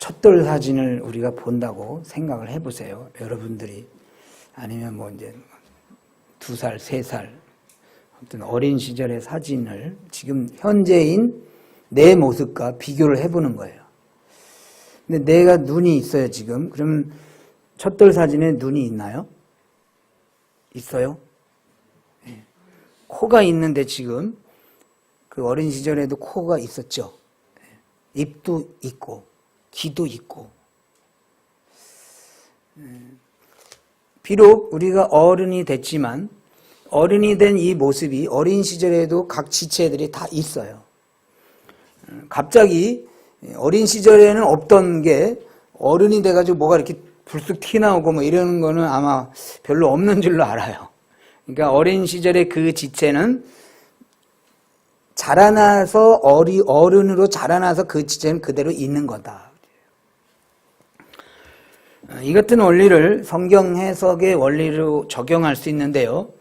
촛돌 사진을 우리가 본다고 생각을 해보세요. 여러분들이. 아니면 뭐 이제 2살, 3살, 어떤 어린 시절의 사진을 지금 현재인 내 모습과 비교를 해보는 거예요. 근데 내가 눈이 있어요, 지금. 그럼 촛돌 사진에 눈이 있나요? 있어요? 네. 코가 있는데 지금 그 어린 시절에도 코가 있었죠. 네. 입도 있고 귀도 있고. 비록 우리가 어른이 됐지만 어른이 된 이 모습이 어린 시절에도 각 지체들이 다 있어요. 갑자기 어린 시절에는 없던 게 어른이 돼가지고 뭐가 이렇게 불쑥 튀어나오고 뭐 이러는 거는 아마 별로 없는 줄로 알아요. 그러니까 어린 시절의 그 지체는 자라나서 어른으로 자라나서 그 지체는 그대로 있는 거다. 이 같은 원리를 성경 해석의 원리로 적용할 수 있는데요.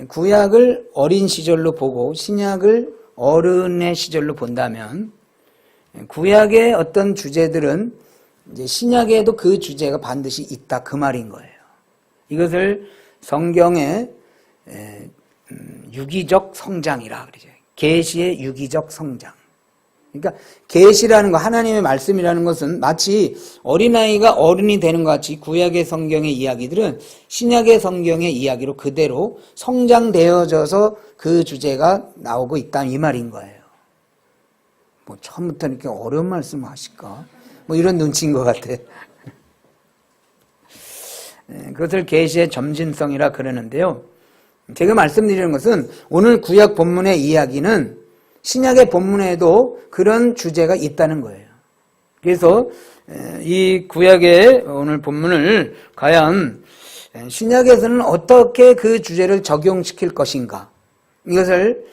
구약을 어린 시절로 보고 신약을 어른의 시절로 본다면 구약의 어떤 주제들은 이제 신약에도 그 주제가 반드시 있다 그 말인 거예요. 이것을 성경의 유기적 성장이라 그러죠. 계시의 유기적 성장. 그러니까 계시라는 거, 하나님의 말씀이라는 것은 마치 어린아이가 어른이 되는 것 같이 구약의 성경의 이야기들은 신약의 성경의 이야기로 그대로 성장되어져서 그 주제가 나오고 있다 이 말인 거예요. 뭐 처음부터 이렇게 어려운 말씀 하실까? 뭐 이런 눈치인 것 같아. 그것을 계시의 점진성이라 그러는데요. 제가 말씀드리는 것은 오늘 구약 본문의 이야기는 신약의 본문에도 그런 주제가 있다는 거예요. 그래서 이 구약의 오늘 본문을 과연 신약에서는 어떻게 그 주제를 적용시킬 것인가 이것을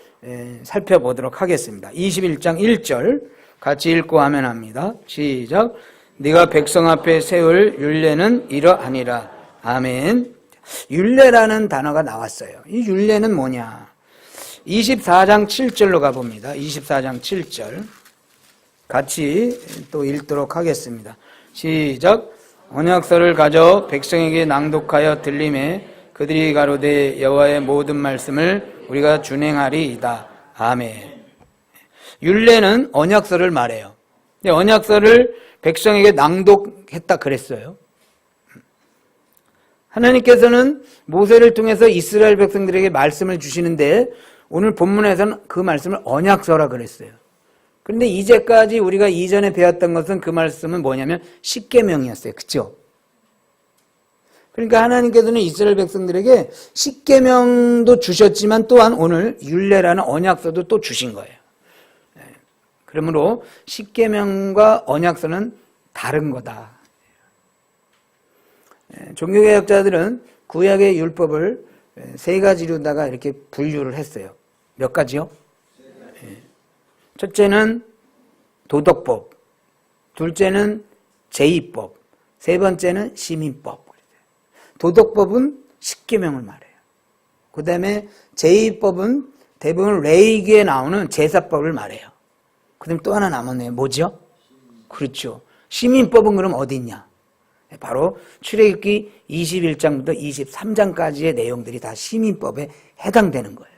살펴보도록 하겠습니다. 21장 1절 같이 읽고 하면 합니다. 시작. 네가 백성 앞에 세울 율례는 이러하니라. 아멘. 율례라는 단어가 나왔어요. 이 율례는 뭐냐? 24장 7절로 가봅니다. 24장 7절 같이 또 읽도록 하겠습니다. 시작. 언약서를 가져 백성에게 낭독하여 들림에 그들이 가로되 여호와의 모든 말씀을 우리가 준행하리이다. 아멘. 율례는 언약서를 말해요. 언약서를 백성에게 낭독했다 그랬어요. 하나님께서는 모세를 통해서 이스라엘 백성들에게 말씀을 주시는데 오늘 본문에서는 그 말씀을 언약서라 그랬어요. 그런데 이제까지 우리가 이전에 배웠던 것은 그 말씀은 뭐냐면 십계명이었어요. 그렇죠? 그러니까 하나님께서는 이스라엘 백성들에게 십계명도 주셨지만 또한 오늘 율례라는 언약서도 또 주신 거예요. 그러므로 십계명과 언약서는 다른 거다. 종교개혁자들은 구약의 율법을 세 가지로다가 이렇게 분류를 했어요. 몇 가지요? 첫째는 도덕법, 둘째는 제의법, 세 번째는 시민법. 도덕법은 십계명을 말해요. 그 다음에 제의법은 대부분 레위기에 나오는 제사법을 말해요. 그 다음에 또 하나 남았네요. 뭐죠? 그렇죠. 시민법은 그럼 어디 있냐? 바로 출애굽기 21장부터 23장까지의 내용들이 다 시민법에 해당되는 거예요.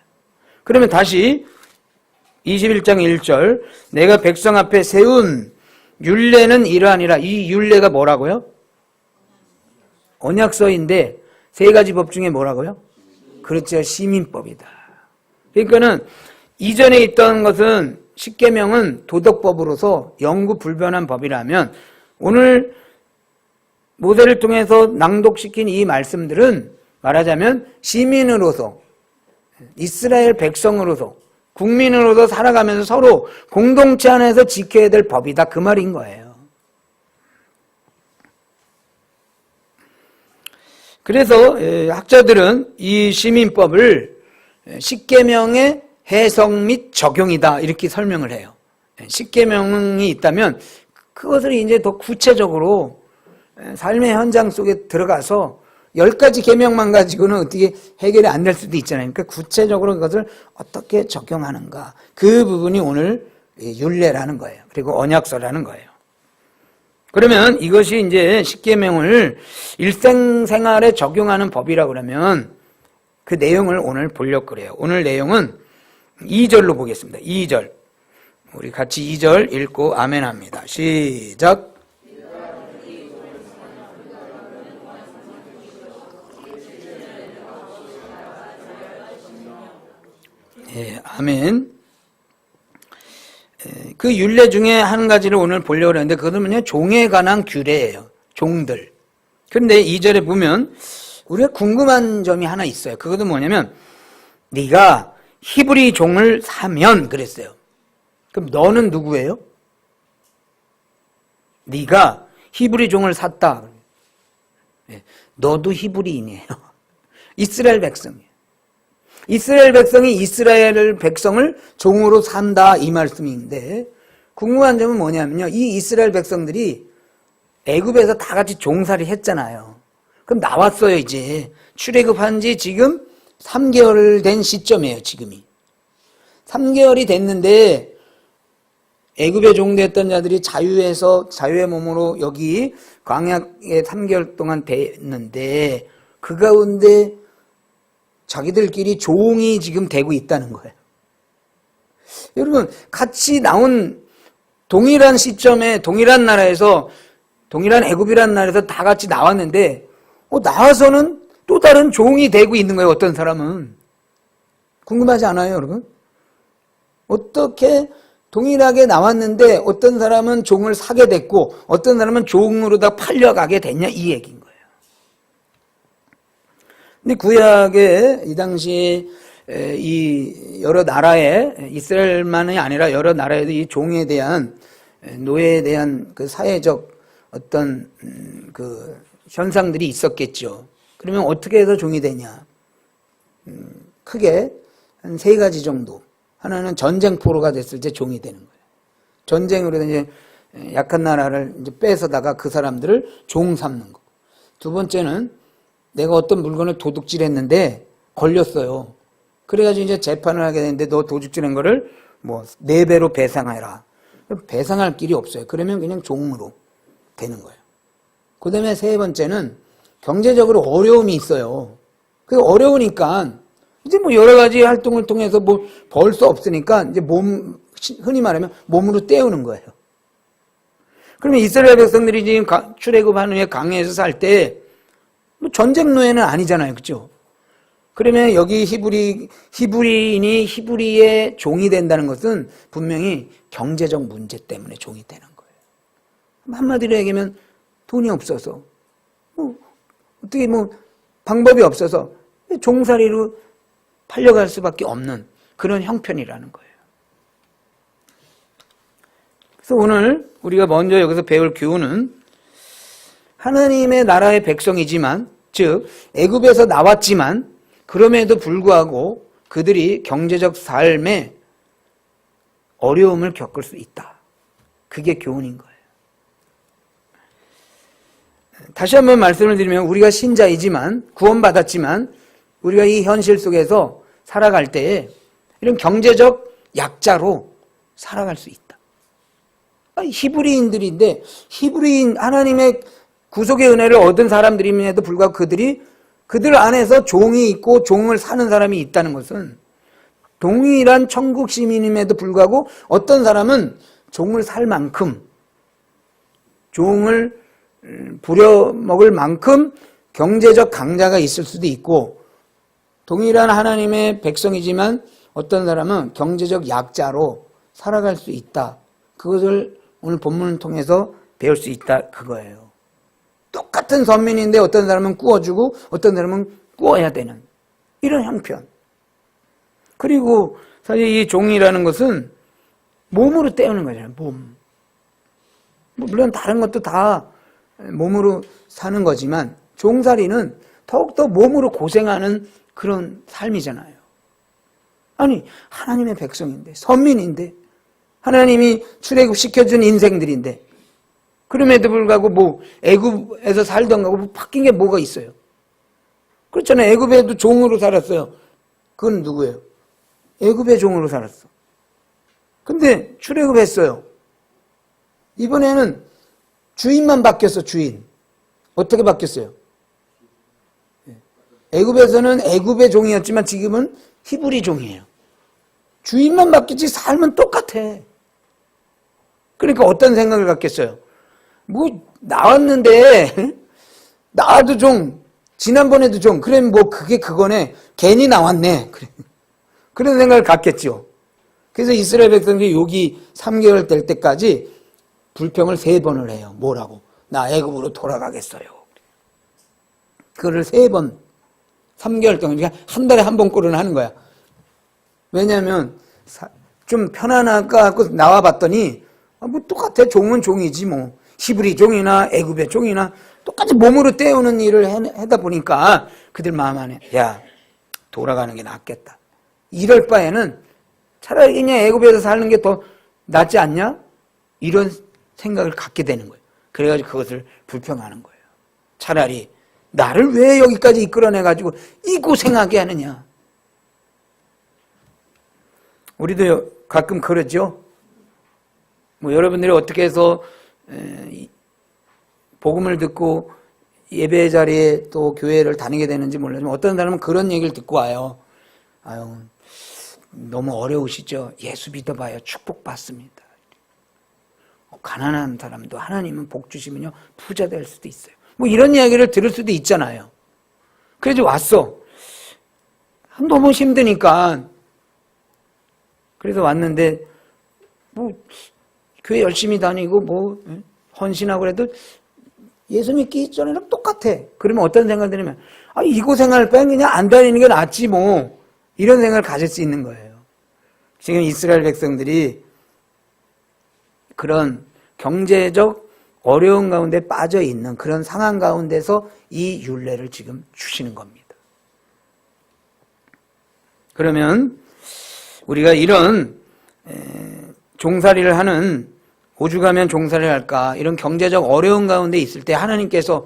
그러면 다시 21장 1절 내가 백성 앞에 세운 율례는 이러하니라. 이 율례가 뭐라고요? 언약서인데 세 가지 법 중에 뭐라고요? 그렇죠. 시민법이다. 그러니까는 이전에 있던 것은 십계명은 도덕법으로서 영구 불변한 법이라면 오늘 모세를 통해서 낭독시킨 이 말씀들은 말하자면 시민으로서 이스라엘 백성으로서 국민으로서 살아가면서 서로 공동체 안에서 지켜야 될 법이다 그 말인 거예요. 그래서 학자들은 이 시민법을 십계명의 해석 및 적용이다 이렇게 설명을 해요. 십계명이 있다면 그것을 이제 더 구체적으로 삶의 현장 속에 들어가서 10가지 계명만 가지고는 어떻게 해결이 안 될 수도 있잖아요. 그러니까 구체적으로 그것을 어떻게 적용하는가 그 부분이 오늘 율례라는 거예요. 그리고 언약서라는 거예요. 그러면 이것이 이제 십계명을 일생생활에 적용하는 법이라고 그러면 그 내용을 오늘 보려고 그래요. 오늘 내용은 2절로 보겠습니다. 2절. 우리 같이 2절 읽고 아멘 합니다. 시작. 예, 아멘. 그 율례 중에 한 가지를 오늘 보려고 하는데 그것은 종에 관한 규례예요. 종들. 그런데 2절에 보면 우리가 궁금한 점이 하나 있어요. 그것은 뭐냐면 네가 히브리 종을 사면 그랬어요. 그럼 너는 누구예요? 네가 히브리 종을 샀다. 너도 히브리인이에요. 이스라엘 백성이에요. 이스라엘 백성이 이스라엘 백성을 종으로 산다 이 말씀인데 궁금한 점은 뭐냐면요. 이 이스라엘 백성들이 애굽에서 다 같이 종살이 했잖아요. 그럼 나왔어요. 이제 출애굽한 지 지금 3개월 된 시점이에요. 지금이 3개월이 됐는데 애굽에 종됐던 자들이 자유의 몸으로 여기 광야에 3개월 동안 됐는데 그 가운데 자기들끼리 종이 지금 되고 있다는 거예요. 여러분 같이 나온 동일한 시점에 동일한 나라에서 동일한 애굽이라는 나라에서 다 같이 나왔는데 나와서는 또 다른 종이 되고 있는 거예요. 어떤 사람은. 궁금하지 않아요 여러분? 어떻게 동일하게 나왔는데 어떤 사람은 종을 사게 됐고 어떤 사람은 종으로 다 팔려가게 됐냐 이 얘기인 거예요. 근데 구약에 이 당시에 이 여러 나라에 이스라엘만이 아니라 여러 나라에도 이 종에 대한 노예에 대한 그 사회적 어떤 그 현상들이 있었겠죠. 그러면 어떻게 해서 종이 되냐? 크게 한 3가지 정도. 하나는 전쟁포로가 됐을 때 종이 되는 거예요. 전쟁으로 이제 약한 나라를 이제 뺏어다가 그 사람들을 종 삼는 거. 2번째는 내가 어떤 물건을 도둑질했는데 걸렸어요. 그래가지고 이제 재판을 하게 되는데 너 도둑질한 거를 뭐 4배로 배상해라. 배상할 길이 없어요. 그러면 그냥 종으로 되는 거예요. 그 다음에 3번째는 경제적으로 어려움이 있어요. 그 어려우니까 이제 뭐 여러 가지 활동을 통해서 뭐 벌 수 없으니까 이제 흔히 말하면 몸으로 때우는 거예요. 그러면 이스라엘 백성들이 지금 출애굽한 후에 광야에서 살 때 뭐 전쟁 노예는 아니잖아요. 그렇죠? 그러면 여기 히브리인이 히브리의 종이 된다는 것은 분명히 경제적 문제 때문에 종이 되는 거예요. 한마디로 얘기하면 돈이 없어서 어떻게 방법이 없어서 종살이로 팔려갈 수밖에 없는 그런 형편이라는 거예요. 그래서 오늘 우리가 먼저 여기서 배울 교훈은 하나님의 나라의 백성이지만 즉 애굽에서 나왔지만 그럼에도 불구하고 그들이 경제적 삶에 어려움을 겪을 수 있다. 그게 교훈인 거예요. 다시 한번 말씀을 드리면 우리가 신자이지만 구원받았지만 우리가 이 현실 속에서 살아갈 때에 이런 경제적 약자로 살아갈 수 있다. 히브리인들인데 히브리인 하나님의 구속의 은혜를 얻은 사람들임에도 불구하고 그들 안에서 종이 있고 종을 사는 사람이 있다는 것은 동일한 천국 시민임에도 불구하고 어떤 사람은 종을 살 만큼 종을 부려먹을 만큼 경제적 강자가 있을 수도 있고 동일한 하나님의 백성이지만 어떤 사람은 경제적 약자로 살아갈 수 있다. 그것을 오늘 본문을 통해서 배울 수 있다 그거예요. 똑같은 선민인데 어떤 사람은 구워주고 어떤 사람은 구워야 되는 이런 형편. 그리고 사실 이 종이라는 것은 몸으로 때우는 거잖아요. 몸. 물론 다른 것도 다 몸으로 사는 거지만 종살이는 더욱더 몸으로 고생하는 그런 삶이잖아요. 아니 하나님의 백성인데 선민인데 하나님이 출애굽시켜준 인생들인데 그럼에도 불구하고 뭐 애굽에서 살던 거고 뭐 바뀐 게 뭐가 있어요? 그렇잖아요. 애굽에도 종으로 살았어요. 그건 누구예요? 애굽의 종으로 살았어. 근데 출애굽했어요. 이번에는 주인만 바뀌었어, 주인. 어떻게 바뀌었어요? 애굽에서는 애굽의 종이었지만 지금은 히브리 종이에요. 주인만 바뀌지 삶은 똑같아. 그러니까 어떤 생각을 갖겠어요? 뭐 나왔는데 나와도 종, 지난번에도 종, 그래 뭐 그게 그거네. 괜히 나왔네. 그래. 그런 생각을 갖겠죠. 그래서 이스라엘 백성들이 여기 3개월 될 때까지 불평을 3번을 해요. 뭐라고? 나 애굽으로 돌아가겠어요. 그거를 3번, 3개월 동안, 그러니까 한 달에 한 번꼴은 하는 거야. 왜냐하면 좀 편안할까 하고 나와봤더니 뭐 똑같아. 종은 종이지 뭐. 히브리 종이나 애굽의 종이나 똑같이 몸으로 때우는 일을 하다 보니까 그들 마음 안에 야, 돌아가는 게 낫겠다. 이럴 바에는 차라리 그냥 애굽에서 사는 게 더 낫지 않냐? 이런 생각을 갖게 되는 거예요. 그래가지고 그것을 불평하는 거예요. 차라리 나를 왜 여기까지 이끌어내가지고 이 고생하게 하느냐. 우리도 가끔 그러죠. 뭐 여러분들이 어떻게 해서 복음을 듣고 예배 자리에 또 교회를 다니게 되는지 몰라지만 어떤 사람은 그런 얘기를 듣고 와요. 아유, 너무 어려우시죠? 예수 믿어봐요. 축복받습니다. 가난한 사람도 하나님은 복 주시면요 부자 될 수도 있어요. 뭐 이런 이야기를 들을 수도 있잖아요. 그래서 왔어. 너무 힘드니까. 그래서 왔는데 뭐 교회 열심히 다니고 뭐 헌신하고 그래도 예수 믿기 이전에랑 똑같아. 그러면 어떤 생각을 들으면 이 고생할 바엔 그냥 안 다니는 게 낫지 뭐. 이런 생각을 가질 수 있는 거예요. 지금 이스라엘 백성들이 그런 경제적 어려운 가운데 빠져 있는 그런 상황 가운데서 이 율례를 지금 주시는 겁니다. 그러면 우리가 이런 종살이를 하는 오죽하면 종살이를 할까 이런 경제적 어려운 가운데 있을 때 하나님께서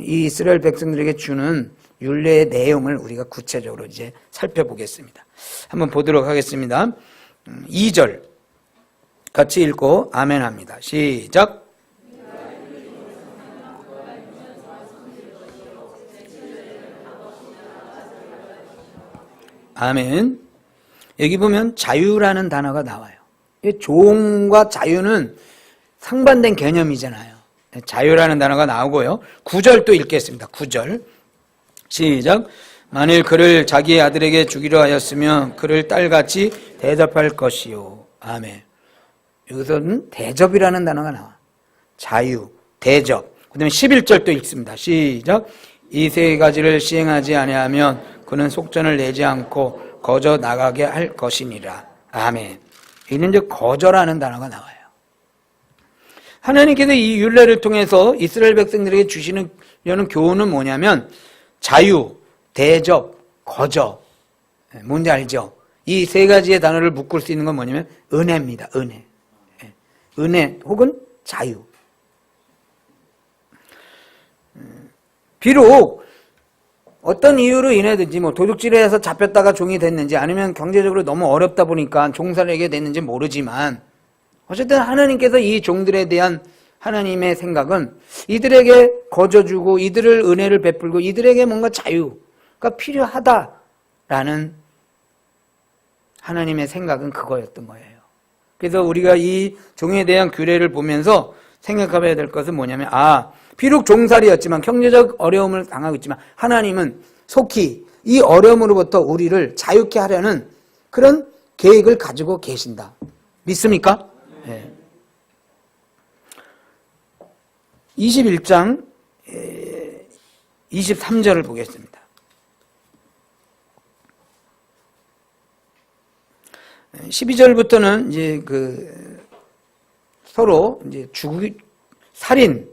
이 이스라엘 백성들에게 주는 율례의 내용을 우리가 구체적으로 이제 살펴보겠습니다. 한번 보도록 하겠습니다. 2절 같이 읽고 아멘 합니다. 시작. 아멘. 여기 보면 자유라는 단어가 나와요. 종과 자유는 상반된 개념이잖아요. 자유라는 단어가 나오고요. 9절 또 읽겠습니다. 9절 시작. 만일 그를 자기의 아들에게 주기로 하였으면 그를 딸같이 대접할 것이요. 아멘. 여기서는 대접이라는 단어가 나와. 자유, 대접. 그 다음에 11절 또 읽습니다. 시작. 이 3가지를 시행하지 아니하면 그는 속전을 내지 않고 거저 나가게 할 것이니라. 아멘. 이는 이제 거저라는 단어가 나와요. 하나님께서 이 율례를 통해서 이스라엘 백성들에게 주시려는 교훈은 뭐냐면 자유, 대접, 거저. 뭔지 알죠? 이 3가지의 단어를 묶을 수 있는 건 뭐냐면 은혜입니다. 은혜. 은혜 혹은 자유. 비록 어떤 이유로 인해든지 뭐 도둑질을 해서 잡혔다가 종이 됐는지 아니면 경제적으로 너무 어렵다 보니까 종살이게 됐는지 모르지만 어쨌든 하나님께서 이 종들에 대한 하나님의 생각은 이들에게 거저주고 이들을 은혜를 베풀고 이들에게 뭔가 자유가 필요하다라는 하나님의 생각은 그거였던 거예요. 그래서 우리가 이 종에 대한 규례를 보면서 생각해야 될 것은 뭐냐면 비록 종살이였지만 경제적 어려움을 당하고 있지만 하나님은 속히 이 어려움으로부터 우리를 자유케 하려는 그런 계획을 가지고 계신다. 믿습니까? 네. 21장 23절을 보겠습니다. 12절부터는 이제 서로 이제 살인,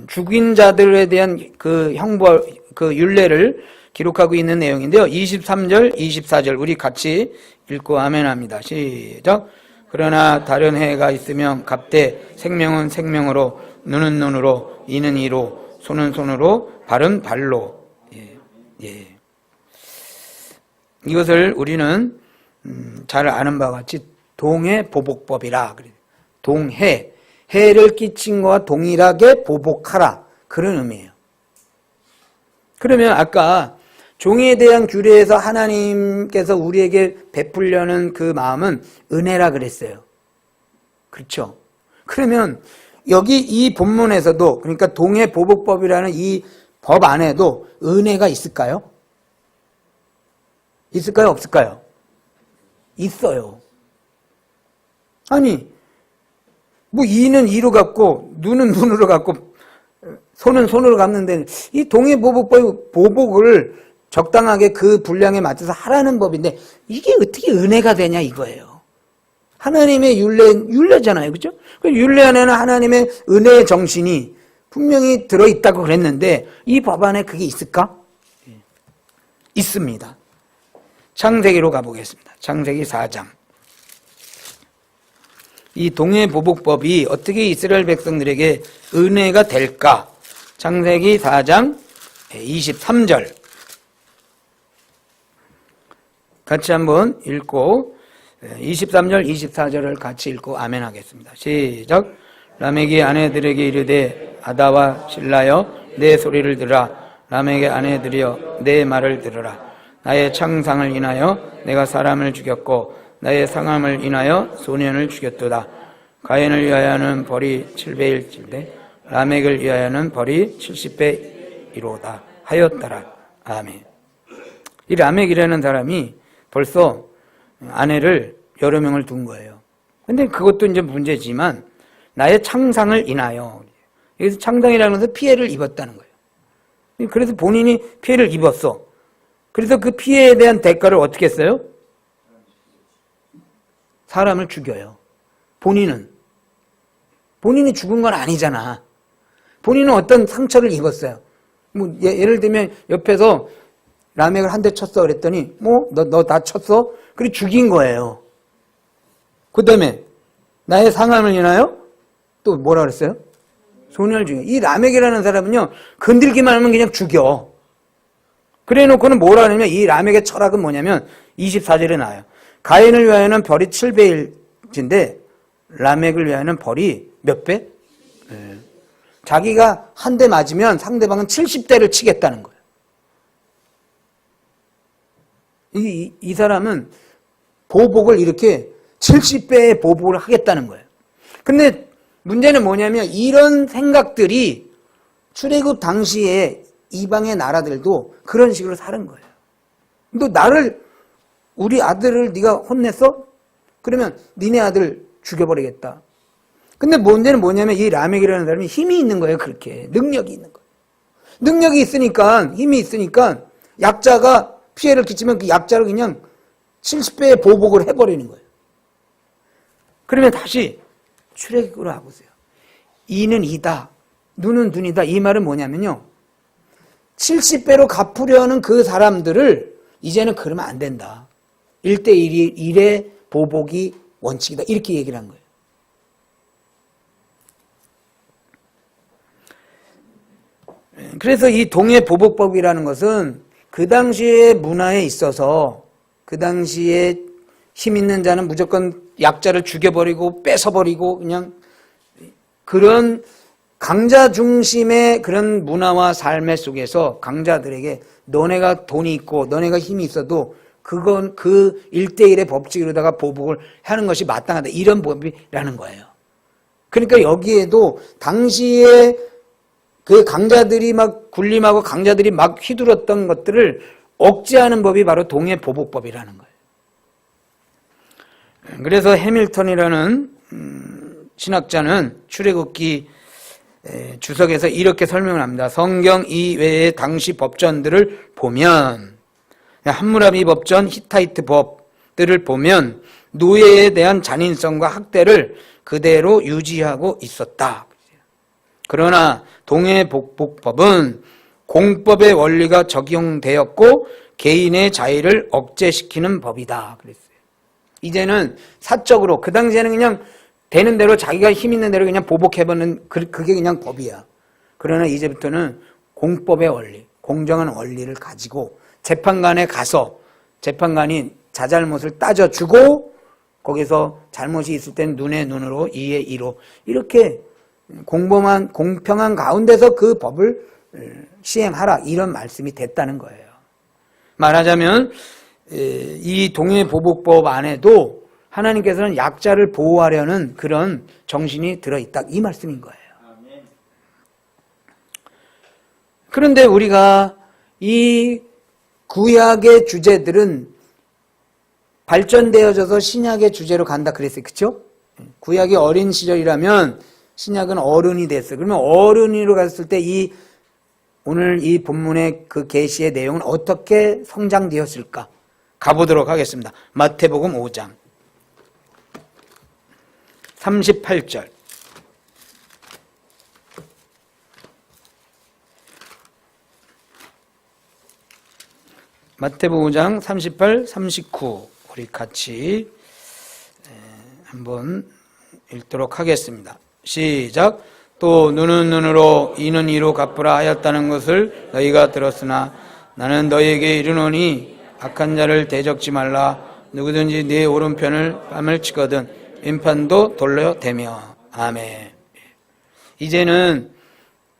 죽인 자들에 대한 그 형벌, 그 율례를 기록하고 있는 내용인데요. 23절, 24절 우리 같이 읽고 아멘 합니다. 시작. 그러나 다른 해가 있으면 갑대 생명은 생명으로 눈은 눈으로 이는 이로 손은 손으로 발은 발로. 예. 이것을 우리는 잘 아는 바와 같이 동해 보복법이라 그래요. 동해 해를 끼친 것과 동일하게 보복하라. 그런 의미예요. 그러면 아까 종에 대한 규례에서 하나님께서 우리에게 베풀려는 그 마음은 은혜라 그랬어요. 그렇죠? 그러면 여기 이 본문에서도, 그러니까 동해 보복법이라는 이 법 안에도 은혜가 있을까요? 있을까요? 없을까요? 있어요. 아니, 뭐 이는 이로 갚고 눈은 눈으로 갚고 손은 손으로 갚는데, 이 동해 보복법의 보복을 적당하게 그 분량에 맞춰서 하라는 법인데 이게 어떻게 은혜가 되냐 이거예요. 하나님의 율례잖아요. 그렇죠? 그 율례 안에는 하나님의 은혜의 정신이 분명히 들어있다고 그랬는데 이 법 안에 그게 있을까? 있습니다. 창세기로 가보겠습니다. 창세기 4장. 이 동해 보복법이 어떻게 이스라엘 백성들에게 은혜가 될까? 창세기 4장 23절. 같이 한번 읽고 23절, 24절을 같이 읽고 아멘 하겠습니다. 시작. 라멕이 아내들에게 이르되 아다와 실라여 내 소리를 들으라. 라멕의 아내들이여 내 말을 들으라. 나의 창상을 인하여 내가 사람을 죽였고 나의 상함을 인하여 소년을 죽였도다. 가인을 위하여는 벌이 7배일진데 라멕을 위하여는 벌이 70배이로다 하였더라. 아멘. 이 라멕이라는 사람이 벌써 아내를 여러 명을 둔 거예요. 근데 그것도 이제 문제지만 나의 창상을 인하여, 여기서 창상이라는 것은 피해를 입었다는 거예요. 그래서 본인이 피해를 입었어. 그래서 그 피해에 대한 대가를 어떻게 했어요? 사람을 죽여요. 본인이 죽은 건 아니잖아. 본인은 어떤 상처를 입었어요. 뭐 예를 들면 옆에서 라멕을 한 대 쳤어 그랬더니 너 나 쳤어? 그래 죽인 거예요. 그 다음에 나의 상함을 인하여 또 뭐라 그랬어요? 소년을 죽여. 이 라멕이라는 사람은요 건들기만 하면 그냥 죽여. 그래 놓고는 뭐라 하냐면 이 라멕의 철학은 뭐냐면 24절에 나와요. 가인을 위하여는 벌이 7배일진데 라멕을 위하여는 벌이 몇 배? 자기가 한 대 맞으면 상대방은 70대를 치겠다는 거예요. 이 사람은 보복을 이렇게 70배의 보복을 하겠다는 거예요. 근데 문제는 뭐냐면 이런 생각들이 출애굽 당시에 이방의 나라들도 그런 식으로 사는 거예요. 너 우리 아들을 네가 혼냈어? 그러면 니네 아들 죽여버리겠다. 근데 문제는 뭐냐면 이 라멕이라는 사람이 힘이 있는 거예요. 그렇게 능력이 있는 거예요. 능력이 있으니까, 힘이 있으니까 약자가 피해를 끼치면 그 약자를 그냥 70배의 보복을 해버리는 거예요. 그러면 다시 출애굽으로 와보세요. 이는 이다, 눈은 눈이다. 이 말은 뭐냐면요, 70배로 갚으려는 그 사람들을 이제는 그러면 안 된다. 1대1의 보복이 원칙이다. 이렇게 얘기를 한 거예요. 그래서 이 동해 보복법이라는 것은 그 당시의 문화에 있어서 그 당시에 힘 있는 자는 무조건 약자를 죽여버리고 뺏어버리고 그냥 그런 강자 중심의 그런 문화와 삶의 속에서 강자들에게 너네가 돈이 있고 너네가 힘이 있어도 그건 그 1대1의 법칙으로다가 보복을 하는 것이 마땅하다. 이런 법이라는 거예요. 그러니까 여기에도 당시에 그 강자들이 막 군림하고 강자들이 막 휘둘렀던 것들을 억제하는 법이 바로 동해 보복법이라는 거예요. 그래서 해밀턴이라는 신학자는 출애굽기 주석에서 이렇게 설명을 합니다. 성경 이외의 당시 법전들을 보면, 함무라비 법전, 히타이트 법들을 보면 노예에 대한 잔인성과 학대를 그대로 유지하고 있었다. 그러나 동해 보복법은 공법의 원리가 적용되었고 개인의 자유를 억제시키는 법이다 그랬어요. 이제는 사적으로, 그 당시에는 그냥 되는 대로 자기가 힘 있는 대로 그냥 보복해보는 그게 그냥 법이야. 그러나 이제부터는 공법의 원리, 공정한 원리를 가지고 재판관에 가서 재판관이 자잘못을 따져주고 거기서 잘못이 있을 땐 눈에 눈으로 이에 이로 이렇게 공평한 가운데서 그 법을 시행하라 이런 말씀이 됐다는 거예요. 말하자면 이 동해보복법 안에도 하나님께서는 약자를 보호하려는 그런 정신이 들어있다 이 말씀인 거예요. 그런데 우리가 이 구약의 주제들은 발전되어져서 신약의 주제로 간다 그랬어요. 그렇죠? 구약이 어린 시절이라면 신약은 어른이 됐어요. 그러면 어른으로 갔을 때 오늘 이 본문의 그 계시의 내용은 어떻게 성장되었을까? 가보도록 하겠습니다. 마태복음 5장 38절. 마태복음 5장 38, 39 우리 같이 한번 읽도록 하겠습니다. 시작. 또 눈은 눈으로 이는 이로 갚으라 하였다는 것을 너희가 들었으나 나는 너희에게 이르노니 악한 자를 대적지 말라. 누구든지 네 오른편을 뺨을 치거든 왼편도 돌려대며. 아멘. 이제는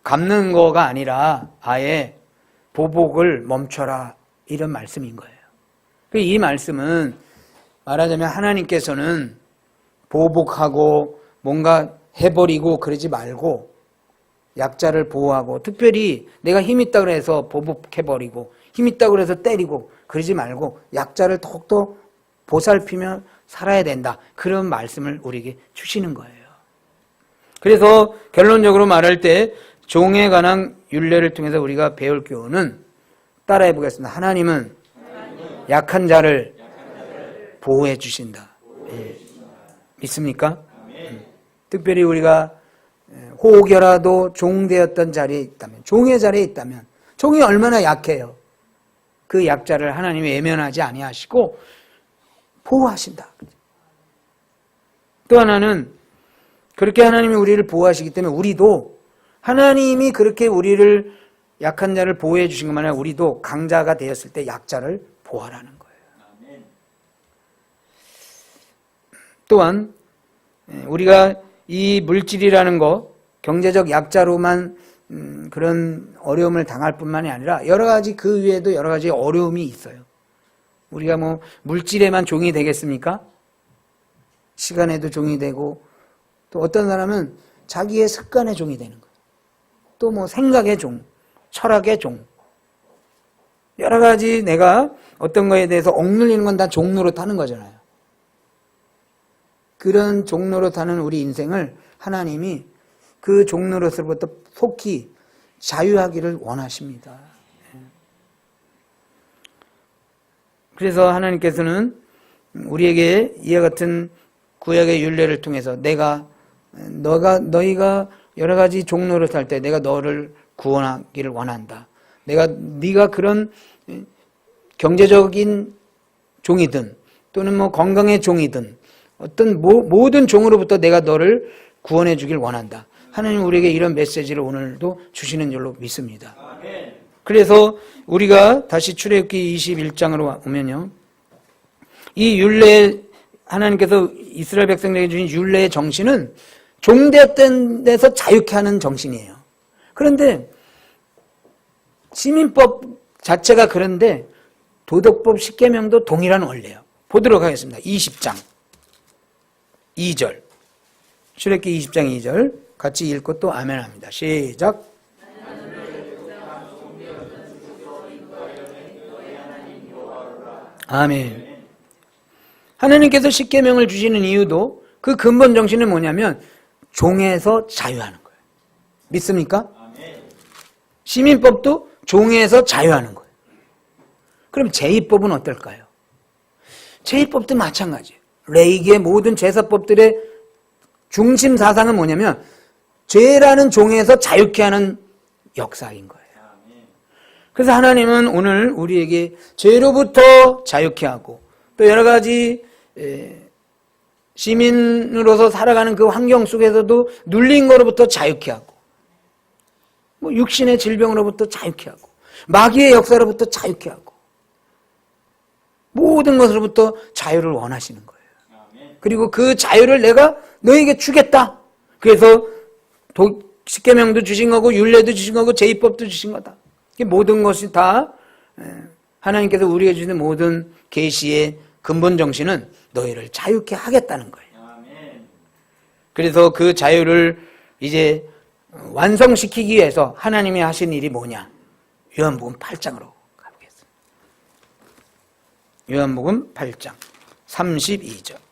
갚는 거가 아니라 아예 보복을 멈춰라 이런 말씀인 거예요. 이 말씀은 말하자면 하나님께서는 보복하고 뭔가 해버리고 그러지 말고 약자를 보호하고, 특별히 내가 힘 있다 그래서 보복해버리고 힘 있다 그래서 때리고 그러지 말고 약자를 더욱더 보살피며 살아야 된다, 그런 말씀을 우리에게 주시는 거예요. 그래서 결론적으로 말할 때 종에 관한 율례를 통해서 우리가 배울 교훈은 따라해 보겠습니다. 하나님은 약한 자를 보호해 주신다. 믿습니까? 특별히 우리가 혹여라도 종되었던 자리에 있다면, 종의 자리에 있다면, 종이 얼마나 약해요. 그 약자를 하나님이 외면하지 아니하시고 보호하신다. 또 하나는 그렇게 하나님이 우리를 보호하시기 때문에 우리도 하나님이 그렇게 우리를 약한 자를 보호해 주신 것만 아니라 우리도 강자가 되었을 때 약자를 보호하라는 거예요. 또한 우리가 이 물질이라는 거, 경제적 약자로만 그런 어려움을 당할 뿐만이 아니라 여러 가지 그 위에도 여러 가지 어려움이 있어요. 우리가 뭐 물질에만 종이 되겠습니까? 시간에도 종이 되고, 또 어떤 사람은 자기의 습관의 종이 되는 거예요. 또 뭐 생각의 종, 철학의 종, 여러 가지 내가 어떤 거에 대해서 억눌리는 건 다 종로로 타는 거잖아요. 그런 종로로 타는 우리 인생을 하나님이 그 종로로서부터 속히 자유하기를 원하십니다. 그래서 하나님께서는 우리에게 이와 같은 구약의 율례를 통해서 너희가 여러 가지 종로를 탈 때 내가 너를 구원하기를 원한다. 네가 그런 경제적인 종이든 또는 뭐 건강의 종이든 어떤 모든 종으로부터 내가 너를 구원해 주길 원한다. 하나님 우리에게 이런 메시지를 오늘도 주시는 줄로 믿습니다. 그래서 우리가 다시 출애굽기 21장으로 오면요, 이 율례, 하나님께서 이스라엘 백성에게 주신 율례의 정신은 종되었던 데서 자유케 하는 정신이에요. 그런데 시민법 자체가 그런데 도덕법 10계명도 동일한 원리예요. 보도록 하겠습니다. 20장 2절, 출애굽기 20장 2절 같이 읽고 또 아멘합니다. 시작. 아멘. 하나님께서 10계명을 주시는 이유도 그 근본 정신은 뭐냐면 종에서 자유하는 거예요. 믿습니까? 시민법도 종에서 자유하는 거예요. 그럼 제2법은 어떨까요? 제2법도 마찬가지예요. 레이기의 모든 제사법들의 중심 사상은 뭐냐면 죄라는 종에서 자유케 하는 역사인 거예요. 그래서 하나님은 오늘 우리에게 죄로부터 자유케 하고 또 여러 가지 시민으로서 살아가는 그 환경 속에서도 눌린 거로부터 자유케 하고, 뭐 육신의 질병으로부터 자유케 하고, 마귀의 역사로부터 자유케 하고, 모든 것으로부터 자유를 원하시는 거예요. 그리고 그 자유를 내가 너에게 주겠다. 그래서 십계명도 주신 거고 율례도 주신 거고 제의법도 주신 거다. 모든 것이 다 하나님께서 우리에게 주신 모든 계시의 근본 정신은 너희를 자유케 하겠다는 거예요. 그래서 그 자유를 이제 완성시키기 위해서 하나님이 하신 일이 뭐냐? 요한복음 8장으로 가보겠습니다. 요한복음 8장 32절.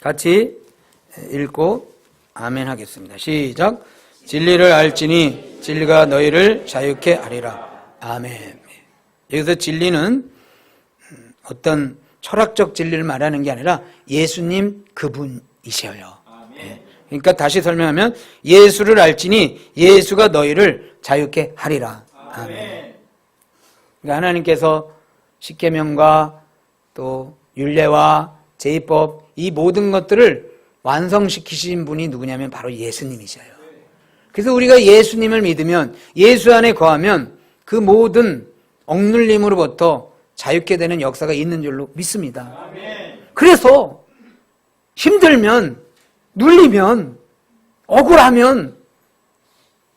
같이 읽고 아멘 하겠습니다. 시작. 진리를 알지니 진리가 너희를 자유케 하리라. 아멘. 여기서 진리는 어떤 철학적 진리를 말하는 게 아니라 예수님 그분이셔요. 그러니까 다시 설명하면 예수를 알지니 예수가 너희를 자유케 하리라. 아멘. 그러니까 하나님께서 십계명과 또 율례와 제의법 이 모든 것들을 완성시키신 분이 누구냐면 바로 예수님이셔요. 그래서 우리가 예수님을 믿으면 예수 안에 거하면 그 모든 억눌림으로부터 자유케 되는 역사가 있는 줄로 믿습니다. 그래서 힘들면 눌리면 억울하면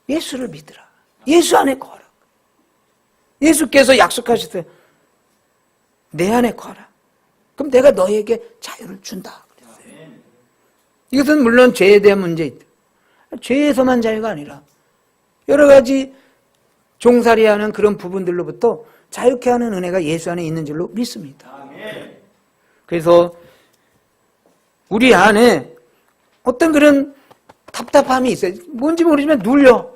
예수를 믿으라. 예수 안에 거하라. 예수께서 약속하셨어요. 내 안에 거하라. 그럼 내가 너에게 자유를 준다. 그랬어요. 이것은 물론 죄에 대한 문제 있다. 죄에서만 자유가 아니라 여러 가지 종살이하는 그런 부분들로부터 자유케 하는 은혜가 예수 안에 있는 줄로 믿습니다. 그래서 우리 안에 어떤 그런 답답함이 있어요. 뭔지 모르지만 눌려.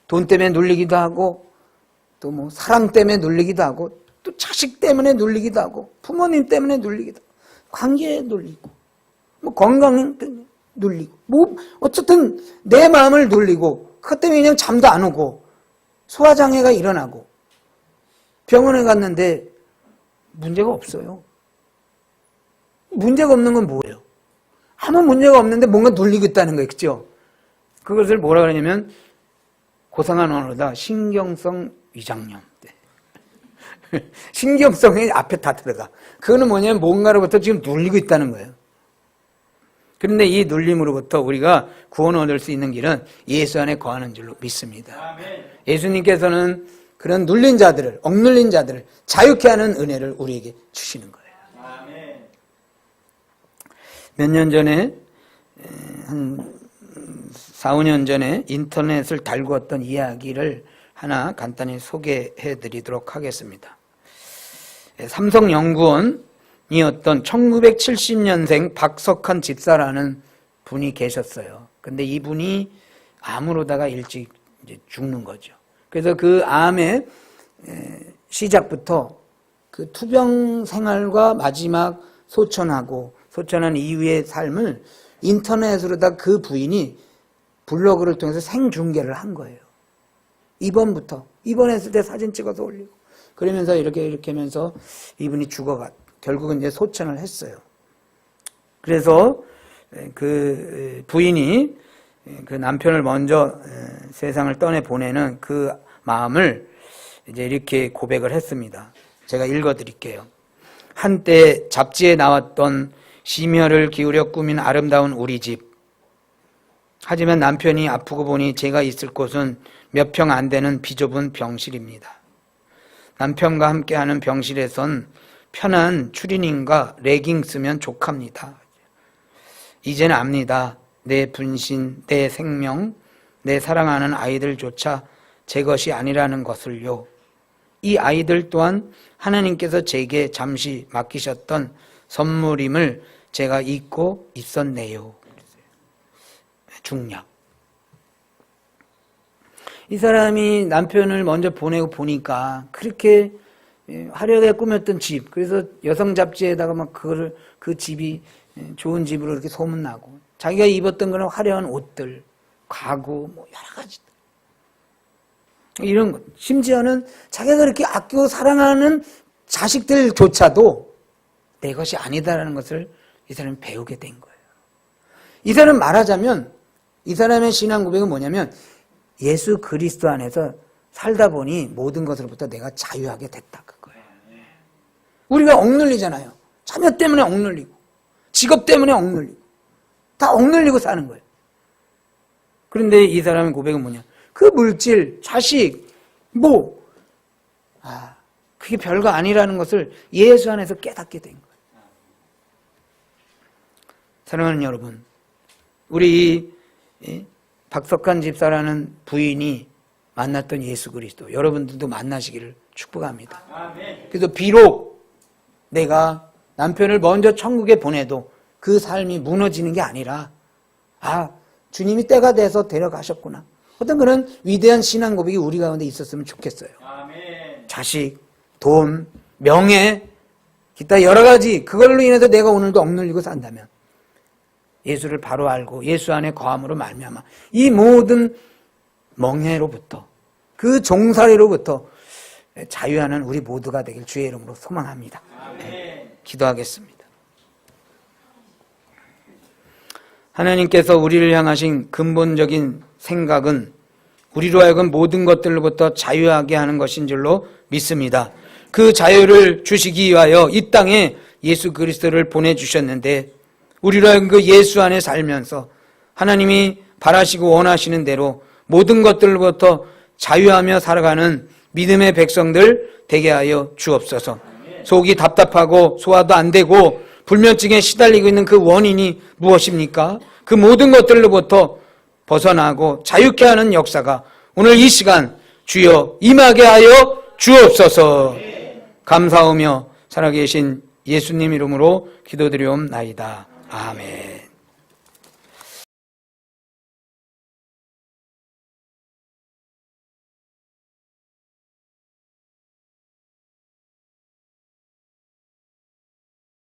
돈 때문에 눌리기도 하고 또 뭐 사랑 때문에 눌리기도 하고 또 자식 때문에 눌리기도 하고 부모님 때문에 눌리기도 하고 관계에 눌리고 뭐 건강 때문에 눌리고 뭐 어쨌든 내 마음을 눌리고 그것 때문에 그냥 잠도 안 오고 소화장애가 일어나고 병원에 갔는데 문제가 없어요. 문제가 없는 건 뭐예요? 아무 문제가 없는데 뭔가 눌리고 있다는 거예요. 그렇죠? 그것을 뭐라 그러냐면 고상한 언어다 신경성 위장염. 신경성이 앞에 다 들어가. 그거는 뭐냐면 뭔가로부터 지금 눌리고 있다는 거예요. 그런데 이 눌림으로부터 우리가 구원을 얻을 수 있는 길은 예수 안에 거하는 줄로 믿습니다. 예수님께서는 그런 눌린 자들을, 억눌린 자들을 자유케 하는 은혜를 우리에게 주시는 거예요. 몇 년 전에, 한 4, 5년 전에 인터넷을 달구었던 이야기를 하나 간단히 소개해 드리도록 하겠습니다. 삼성연구원이었던 1970년생 박석한 집사라는 분이 계셨어요. 근데 이분이 암으로다가 일찍 이제 죽는 거죠. 그래서 그 암의 시작부터 그 투병 생활과 마지막 소천한 이후의 삶을 인터넷으로다 그 부인이 블로그를 통해서 생중계를 한 거예요. 입원했을 때 사진 찍어서 올리고 그러면서 이렇게 하면서 이분이 결국은 이제 소천을 했어요. 그래서 그 부인이 그 남편을 먼저 세상을 떠내보내는 그 마음을 이제 이렇게 고백을 했습니다. 제가 읽어드릴게요. 한때 잡지에 나왔던 심혈을 기울여 꾸민 아름다운 우리 집. 하지만 남편이 아프고 보니 제가 있을 곳은 몇 평 안 되는 비좁은 병실입니다. 남편과 함께하는 병실에선 편한 추리닝과 레깅스면 족합니다. 이젠 압니다. 내 분신, 내 생명, 내 사랑하는 아이들조차 제 것이 아니라는 것을요. 이 아이들 또한 하나님께서 제게 잠시 맡기셨던 선물임을 제가 잊고 있었네요. 중략. 이 사람이 남편을 먼저 보내고 보니까 그렇게 화려하게 꾸몄던 집, 그래서 여성 잡지에다가 막 그 집이 좋은 집으로 이렇게 소문나고, 자기가 입었던 그런 화려한 옷들, 가구, 뭐 여러 가지. 이런 것. 심지어는 자기가 그렇게 아끼고 사랑하는 자식들조차도 내 것이 아니다라는 것을 이 사람이 배우게 된 거예요. 이 사람 말하자면, 이 사람의 신앙 고백은 뭐냐면, 예수 그리스도 안에서 살다 보니 모든 것으로부터 내가 자유하게 됐다 그거예요. 우리가 억눌리잖아요. 자녀 때문에 억눌리고 직업 때문에 억눌리고 다 억눌리고 사는 거예요. 그런데 이 사람의 고백은 뭐냐? 그 물질, 자식, 그게 별거 아니라는 것을 예수 안에서 깨닫게 된 거예요. 사랑하는 여러분, 우리 박석한 집사라는 부인이 만났던 예수 그리스도 여러분들도 만나시기를 축복합니다. 그래서 비록 내가 남편을 먼저 천국에 보내도 그 삶이 무너지는 게 아니라 주님이 때가 돼서 데려가셨구나. 어떤 그런 위대한 신앙 고백이 우리 가운데 있었으면 좋겠어요. 자식, 돈, 명예, 기타 여러 가지 그걸로 인해서 내가 오늘도 억눌리고 산다면 예수를 바로 알고 예수 안에 거함으로 말미암아 이 모든 멍해로부터 그 종살이로부터 자유하는 우리 모두가 되길 주의 이름으로 소망합니다. 기도하겠습니다. 하나님께서 우리를 향하신 근본적인 생각은 우리로 하여금 모든 것들로부터 자유하게 하는 것인 줄로 믿습니다. 그 자유를 주시기 위하여 이 땅에 예수 그리스도를 보내주셨는데 우리로 하여금 그 예수 안에 살면서 하나님이 바라시고 원하시는 대로 모든 것들로부터 자유하며 살아가는 믿음의 백성들 되게 하여 주옵소서. 속이 답답하고 소화도 안 되고 불면증에 시달리고 있는 그 원인이 무엇입니까? 그 모든 것들로부터 벗어나고 자유케 하는 역사가 오늘 이 시간 주여 임하게 하여 주옵소서. 감사하며 살아계신 예수님 이름으로 기도드리옵나이다. 아멘.